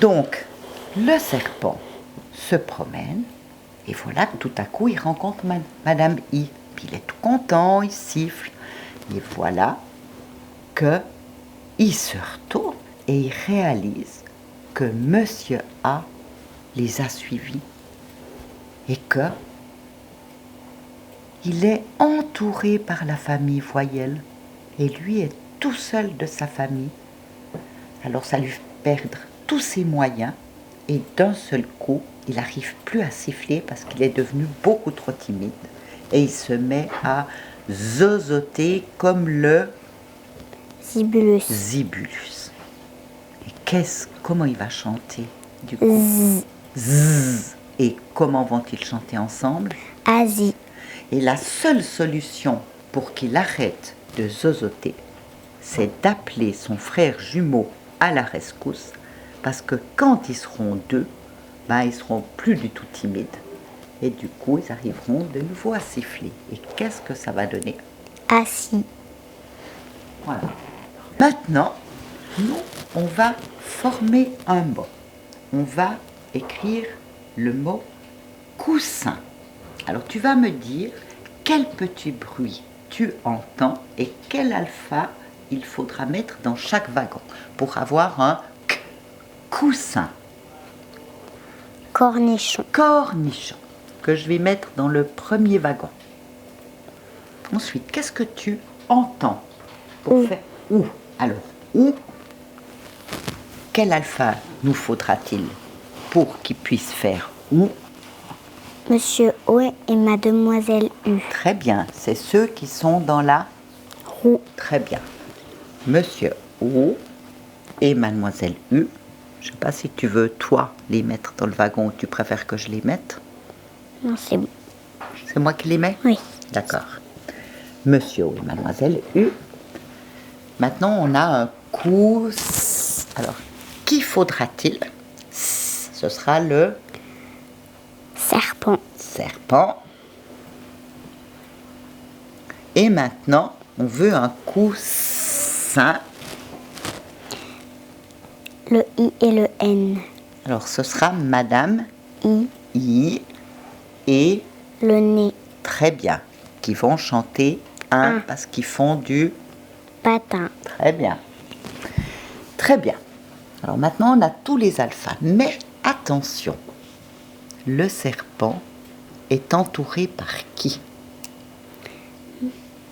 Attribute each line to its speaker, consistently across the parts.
Speaker 1: Donc, le serpent se promène, et voilà, tout à coup, il rencontre Madame I. Puis il est tout content, il siffle, et voilà que il se retourne et il réalise que Monsieur A les a suivis et que il est entouré par la famille Voyelle et lui est tout seul de sa famille. Alors ça lui fait perdre tous ses moyens et d'un seul coup, il n'arrive plus à siffler parce qu'il est devenu beaucoup trop timide et il se met à zozoter comme le Zibulus. Et comment il va chanter du coup? Zzz. Et comment vont-ils chanter ensemble?
Speaker 2: Asie.
Speaker 1: Et la seule solution pour qu'il arrête de zozoter, c'est d'appeler son frère jumeau à la rescousse, parce que quand ils seront deux, ils seront plus du tout timides. Et du coup, ils arriveront de nouveau à siffler. Et qu'est-ce que ça va donner?
Speaker 2: Assis.
Speaker 1: Voilà. Maintenant, nous, on va former un mot. On va écrire le mot coussin. Alors, tu vas me dire quel petit bruit tu entends et quel alpha il faudra mettre dans chaque wagon pour avoir un coussin.
Speaker 2: Cornichon.
Speaker 1: Cornichon, que je vais mettre dans le premier wagon. Ensuite, qu'est-ce que tu entends pour faire ou? Alors, ou, quel alpha nous faudra-t-il pour qu'il puisse faire ou?
Speaker 2: Monsieur O et Mademoiselle U.
Speaker 1: Très bien, c'est ceux qui sont dans la
Speaker 2: roue.
Speaker 1: Très bien. Monsieur O et Mademoiselle U. Je ne sais pas si tu veux, toi, les mettre dans le wagon ou tu préfères que je les mette.
Speaker 2: Non, c'est bon.
Speaker 1: C'est moi qui les mets?
Speaker 2: Oui.
Speaker 1: D'accord. Monsieur O et Mademoiselle U. Maintenant, on a un coussin. Alors, qui faudra-t-il? Ce sera le
Speaker 2: serpent.
Speaker 1: Serpent. Et maintenant, on veut un coussin.
Speaker 2: Le I et le N.
Speaker 1: Alors, ce sera Madame
Speaker 2: I.
Speaker 1: I et
Speaker 2: le nez.
Speaker 1: Très bien. Qui vont chanter un parce qu'ils font du
Speaker 2: patin.
Speaker 1: Très bien. Très bien. Alors maintenant, on a tous les alphas. Mais attention, le serpent est entouré par qui?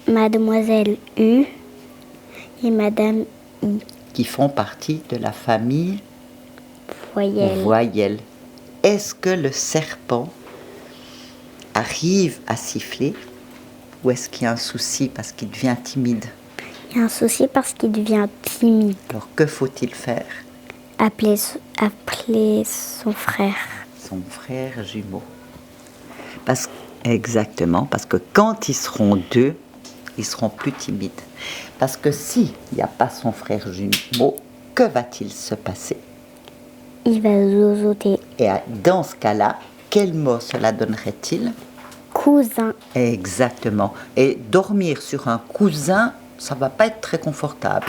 Speaker 2: Mademoiselle U et Madame I.
Speaker 1: Qui font partie de la famille
Speaker 2: Voyelle.
Speaker 1: Est-ce que le serpent arrive à siffler ou est-ce qu'il y a un souci parce qu'il devient timide?
Speaker 2: Il y a un souci parce qu'il devient timide.
Speaker 1: Alors que faut-il faire?
Speaker 2: Appeler son frère.
Speaker 1: Son frère jumeau. Exactement, parce que quand ils seront deux, ils seront plus timides. Parce que s'il n'y a pas son frère jumeau, que va-t-il se passer?
Speaker 2: Il va zozoter.
Speaker 1: Et dans ce cas-là, quel mot cela donnerait-il?
Speaker 2: Cousin.
Speaker 1: Exactement. Et dormir sur un cousin, ça va pas être très confortable.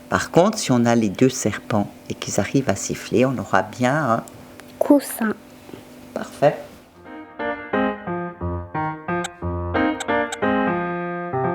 Speaker 1: Par contre, si on a les deux serpents et qu'ils arrivent à siffler, on aura bien un
Speaker 2: coussin.
Speaker 1: Parfait.